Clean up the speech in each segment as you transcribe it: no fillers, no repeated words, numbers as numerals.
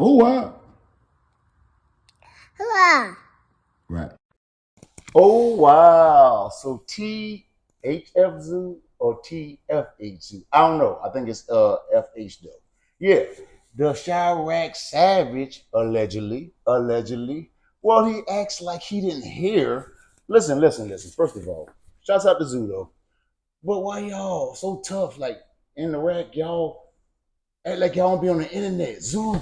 Oh, wow. Hurrah. Right. Oh, wow. So THF Zoo or TFH Zoo? I don't know. I think it's FH though. Yeah. The Chirac Savage, allegedly. Well, he acts like he didn't hear. Listen. First of all, shouts out to Zoo though. But why y'all so tough? Like in the rack, y'all act like y'all don't be on the internet. Zoo,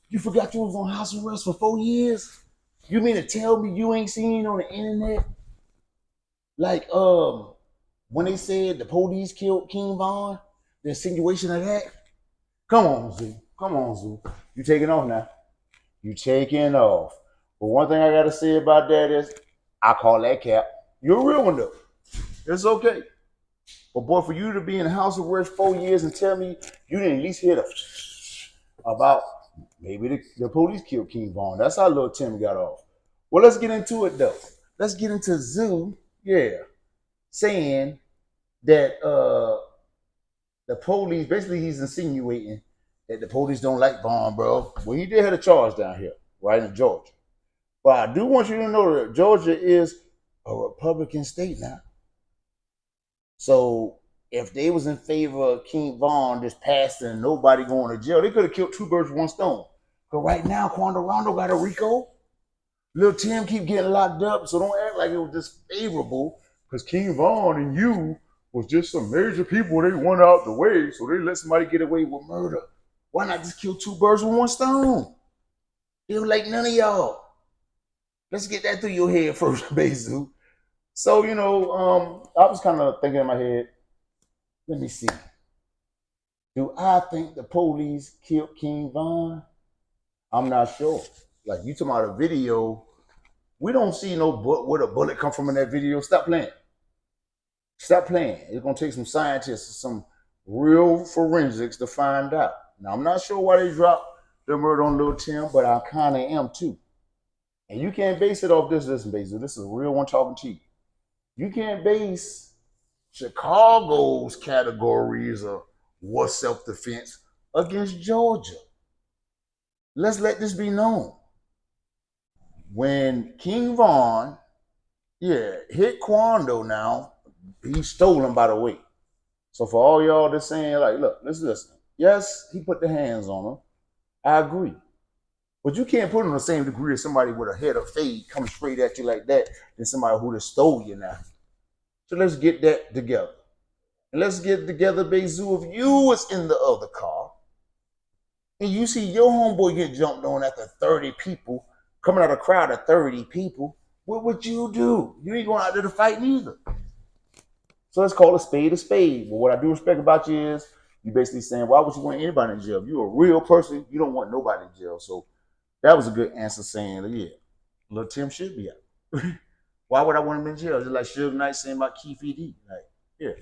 you forgot you was on house arrest for 4 years? You mean to tell me you ain't seen on the internet? Like, when they said the police killed King Von, the insinuation of that? Come on, Zoo. Come on, Zoo. You taking off now. You taking off. But one thing I gotta say about that is I call that cap. You're a real one though. It's okay. But boy, for you to be in house arrest 4 years and tell me you didn't at least hear the about maybe the police killed King Von. That's how Lultimm got off. Well, let's get into it though. Let's get into Zoo, saying that the police, basically he's insinuating that the police don't like Von, bro. Well, he did have a charge down here, right in Georgia. But I do want you to know that Georgia is a Republican state now. So if they was in favor of King Von just passing and nobody going to jail, they could have killed two birds with one stone. But right now, Quando Rondo got a RICO. Lultimm keep getting locked up, so don't act like it was just favorable because King Von and you was just some major people they went out the way, so they let somebody get away with murder. Why not just kill two birds with one stone? They were like none of y'all. Let's get that through your head first, Bayzoo. So, I was kind of thinking in my head, let me see. Do I think the police killed King Von? I'm not sure. Like you talking about a video, we don't see no where the bullet come from in that video. Stop playing. Stop playing. It's gonna take some scientists, some real forensics to find out. Now I'm not sure why they dropped the murder on Lultimm, but I kind of am too. And you can't base it off this. Listen, Bayzoo, this is a real one talking to you. You can't base Chicago's categories of what's self-defense against Georgia. Let's let this be known. When King Von, hit Quando now, he's stolen by the way. So for all y'all that's saying, like, look, let's listen. Yes, he put the hands on him. I agree. But you can't put him on the same degree as somebody with a head of fade coming straight at you like that than somebody who just stole you now. So let's get that together. And let's get together, Bayzoo, if you was in the other car and you see your homeboy get jumped on after 30 people, coming out of a crowd of 30 people, what would you do? You ain't going out there to fight neither. So let's call a spade a spade. But what I do respect about you is you basically saying, why would you want anybody in jail? You're a real person. You don't want nobody in jail. So that was a good answer saying, Lultimm should be out. Why would I want him in jail? Just like Suge Knight saying about Keith E.D. Like, yeah.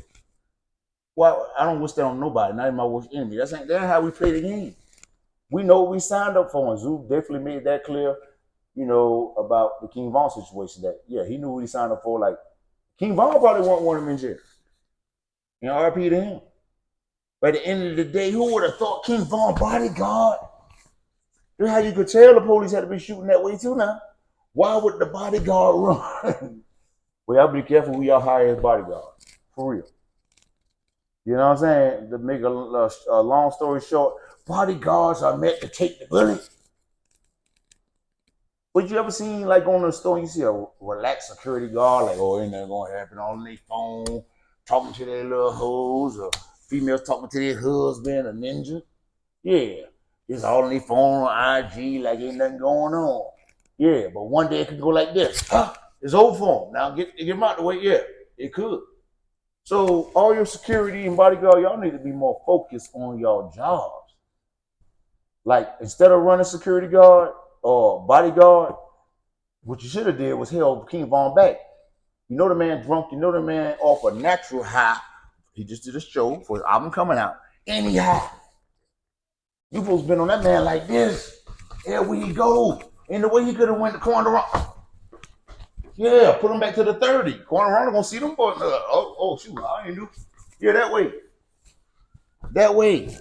Well, I don't wish that on nobody, not even my worst enemy. That's how we play the game. We know what we signed up for, and Zoo definitely made that clear, about the King Von situation. That, he knew what he signed up for. Like, King Von probably won't want him in jail. And RP to him. But at the end of the day, who would have thought King Von bodyguard? That's how you could tell the police had to be shooting that way too now. Why would the bodyguard run? Well, y'all be careful who y'all hire as bodyguard. For real. You know what I'm saying? To make a long story short, bodyguards are meant to take the bullet. But you ever seen, like, on the store, you see a relaxed security guard, like, oh, ain't nothing gonna happen, on their phone, talking to their little hoes, or females talking to their husband, a ninja? Yeah. It's all on their phone on IG, like ain't nothing going on. Yeah, but one day it could go like this. It's over for them. Now get them out the way. Yeah, it could. So all your security and bodyguard, y'all need to be more focused on your jobs. Like, instead of running security guard or bodyguard, what you should have did was held King Von back. You know the man drunk. You know the man off a natural high. He just did a show for his album coming out. And he high. You supposed to been on that man like this. Where he go. And the way he could have went to corner round. Yeah, put him back to the 30. Corner round gonna see them boys. Shoot, I ain't do. Yeah, that way.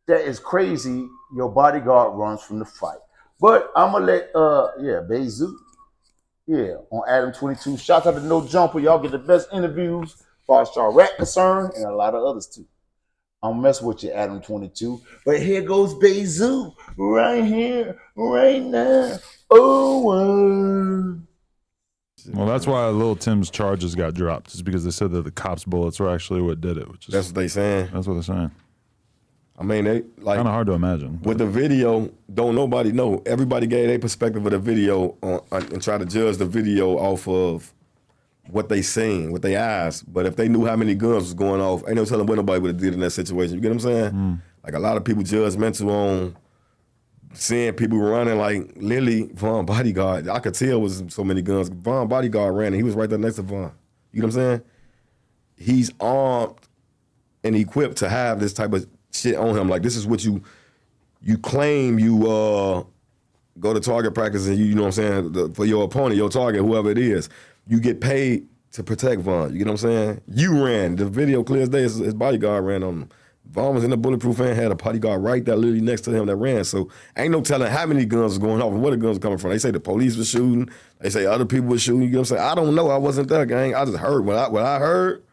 that is crazy. Your bodyguard runs from the fight. But I'm gonna let Bayzoo. Yeah, on Adam 22. Shout out to Nojumper. Y'all get the best interviews as far as y'all rap concerned and a lot of others too. I'm messing with you, Adam 22. But here goes Bayzoo right here, right now. Oh, well, that's why Lultimm's charges got dropped. Is because they said that the cops' bullets were actually what did it. Which is, that's what they saying. That's what they're saying. I mean, they like kind of hard to imagine. With the video, don't nobody know. Everybody gave their perspective of the video and try to judge the video off of what they seen, with their eyes. But if they knew how many guns was going off, ain't no telling what nobody would have did in that situation. You get what I'm saying? Like a lot of people judgmental on seeing people running like Lily Von Bodyguard. I could tell was so many guns. Von Bodyguard ran and he was right there next to Von. You know what I'm saying? He's armed and equipped to have this type of shit on him. Like this is what you claim you go to target practice and you know what I'm saying, for your opponent, your target, whoever it is. You get paid to protect Von. You get what I'm saying? You ran. The video clear as day, his bodyguard ran on him. Von was in the bulletproof van, had a bodyguard right there literally next to him that ran. So ain't no telling how many guns was going off and where the guns were coming from. They say the police was shooting. They say other people were shooting. You get what I'm saying? I don't know. I wasn't there, gang. I just heard. What I heard,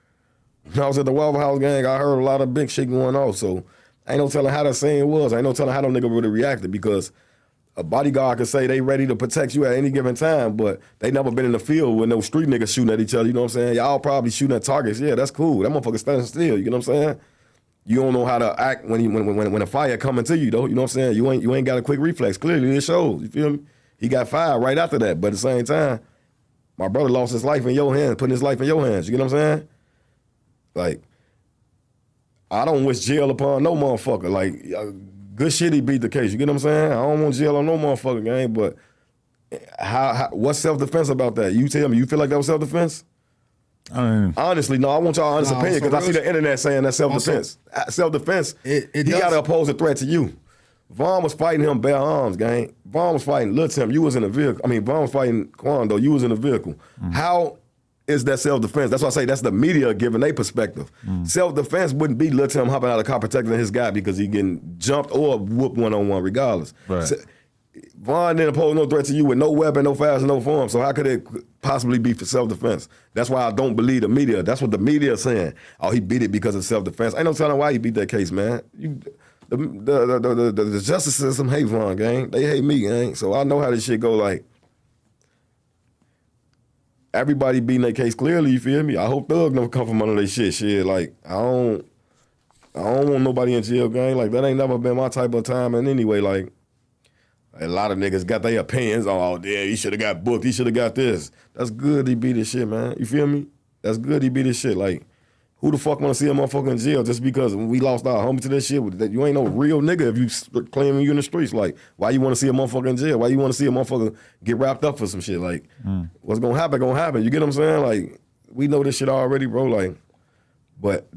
when I was at the Waffle House, gang, I heard a lot of big shit going off. So ain't no telling how that scene was. Ain't no telling how them nigga would have reacted because a bodyguard could say they ready to protect you at any given time, but they never been in the field with no street niggas shooting at each other. You know what I'm saying? Y'all probably shooting at targets. Yeah, that's cool. That motherfucker standing still. You know what I'm saying? You don't know how to act when a fire coming to you though. You know what I'm saying? You ain't got a quick reflex. Clearly it shows. You feel me? He got fired right after that. But at the same time, my brother lost his life in your hands, putting his life in your hands. You get what I'm saying? Like, I don't wish jail upon no motherfucker. Like, good shit he beat the case. You get what I'm saying? I don't want jail on no motherfucker, gang. But what's self-defense about that? You tell me. You feel like that was self-defense? Honestly, no, I want y'all honest opinion because I see the internet saying that's self-defense. Self-defense, he got to oppose a threat to you. Von was fighting him bare arms, gang. Von was fighting Lultimm. You was in a vehicle. I mean, Von was fighting Quando. You was in a vehicle. How is that self-defense? That's why I say that's the media giving their perspective. Self-defense wouldn't be Lultimm hopping out of the car protecting his guy because he getting jumped or whooped one-on-one regardless. Right. Von didn't pose no threat to you with no weapon, no fire, no form. So how could it possibly be for self-defense? That's why I don't believe the media. That's what the media is saying. Oh, he beat it because of self-defense. Ain't no telling why he beat that case, man. The justice system hate Von, gang. They hate me, gang. So I know how this shit go. Like, everybody beating their case clearly, you feel me? I hope Thug never come from under their shit. Shit, like, I don't want nobody in jail, gang. Like, that ain't never been my type of time. And anyway, like, a lot of niggas got their opinions on, oh, yeah, he should have got booked, he should have got this. That's good he beat his shit, man. You feel me? That's good he beat his shit. Like, who the fuck want to see a motherfucker in jail just because we lost our homie to this shit? You ain't no real nigga if you claiming you in the streets. Like, why you want to see a motherfucker in jail? Why you want to see a motherfucker get wrapped up for some shit? Like, what's gonna happen, gonna happen. You get what I'm saying? Like, we know this shit already, bro. Like, but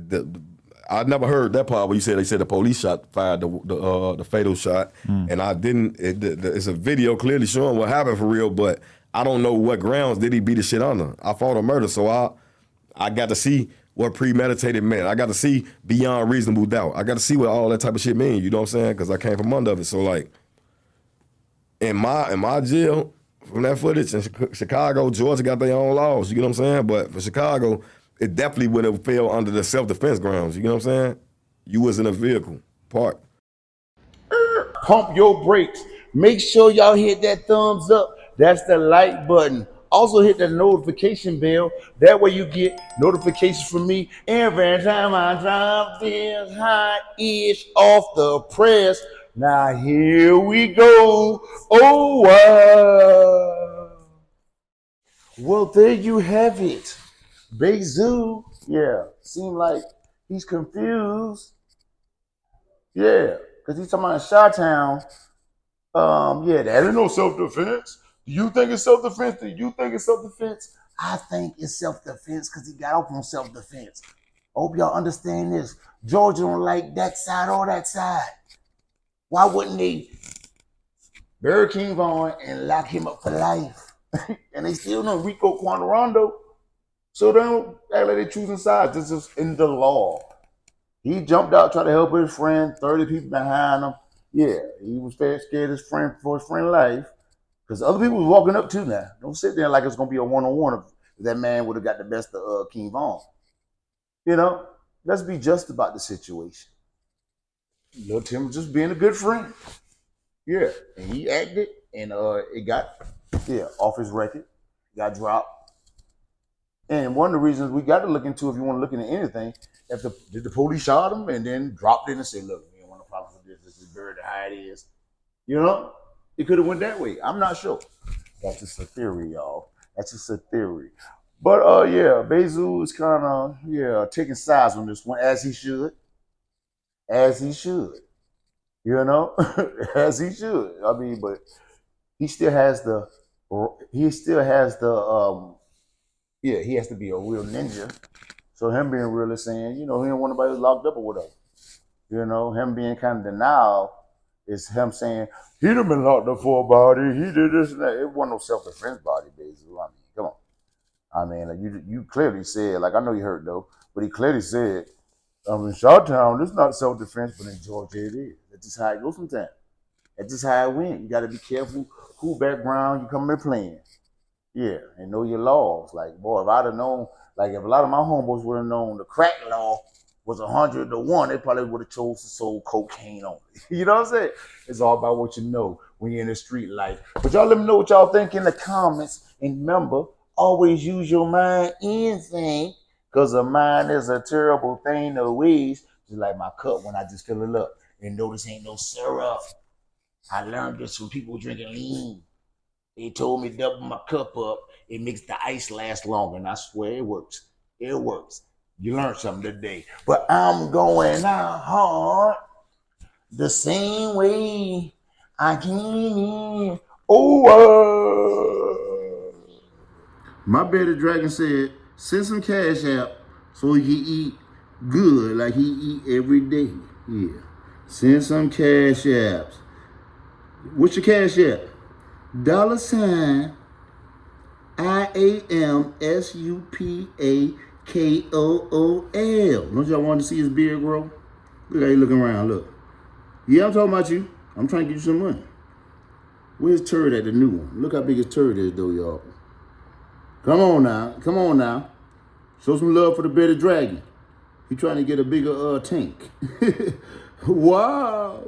I never heard that part where you said they said the police fired the fatal shot, and I didn't. It's a video clearly showing what happened for real, but I don't know what grounds did he beat the shit under. I fought a murder, so I got to see what premeditated meant. I got to see beyond reasonable doubt. I got to see what all that type of shit mean. You know what I'm saying? Because I came from under it. So like, in my jail from that footage in Chicago, Georgia got their own laws. You get what I'm saying? But for Chicago, it definitely would have fell under the self-defense grounds. You know what I'm saying? You was in a vehicle, parked. Pump your brakes. Make sure y'all hit that thumbs up. That's the like button. Also hit the notification bell. That way you get notifications from me every time I drop this hot-ish off the press. Now here we go. Oh, wow. Well, there you have it. Bayzoo, yeah, seemed like he's confused. Yeah, because he's talking about Chi-Town. Yeah, that ain't no self-defense. Do you think it's self-defense? Do you think it's self-defense? I think it's self-defense because he got off on self-defense. I hope y'all understand this. Georgia don't like that side or that side. Why wouldn't they bury King Von and lock him up for life? And they still know Rico Quando. So they don't act like they're choosing sides. This is in the law. He jumped out, tried to help his friend, 30 people behind him. Yeah, he was scared his friend for his friend's life. Because other people was walking up too now. Don't sit there like it's going to be a one-on-one if that man would have got the best of King Von. You know, let's be just about the situation. Lultimm was just being a good friend. Yeah, and he acted, and it got off his record, got dropped. And one of the reasons we got to look into, if you want to look into anything, did the police shot him and then dropped it and said, "Look, we don't want no problem with this. This is buried how it is." You know, it could have went that way. I'm not sure. That's just a theory, y'all. That's just a theory. But Bayzoo is kind of taking sides on this one, as he should. As he should. You know? As he should. I mean, but he still has the he has to be a real ninja. So him being real is saying, he don't want nobody locked up or whatever. Him being kind of denial is him saying, he done been locked up for a body, he did this and that. It wasn't no self-defense body, basically. I mean, come on. I mean, like you clearly said, like I know you heard though, but he clearly said, in Shawtown, this is not self-defense, but in Georgia it is. That's just how it goes sometimes. That's just how it went. You got to be careful who background you come in playing. Yeah, and know your laws. Like, boy, if I'd have known, like if a lot of my homeboys would have known the crack law was 100 to 1, they probably would have chose to sold cocaine on it. You know what I'm saying? It's all about what you know when you're in the street life. But y'all let me know what y'all think in the comments. And remember, always use your mind and think, because a mind is a terrible thing to waste. Just like my cup when I just fill it up and notice ain't no syrup. I learned this from people drinking lean. They told me double my cup up. It makes the ice last longer, and I swear it works. It works. You learned something today. But I'm going out hard the same way I came in. Oh, my bearded dragon said, send some cash out so he can eat good like he eat every day. Yeah. Send some cash apps. What's your cash app? $sign IAMSUPAKOOL. Don't y'all want to see his beard grow? Look how he looking around. Look. Yeah, I'm talking about you. I'm trying to get you some money. Where's Turd at, the new one? Look how big his turd is, though, y'all. Come on now. Come on now. Show some love for the bearded dragon. He trying to get a bigger tank. Wow.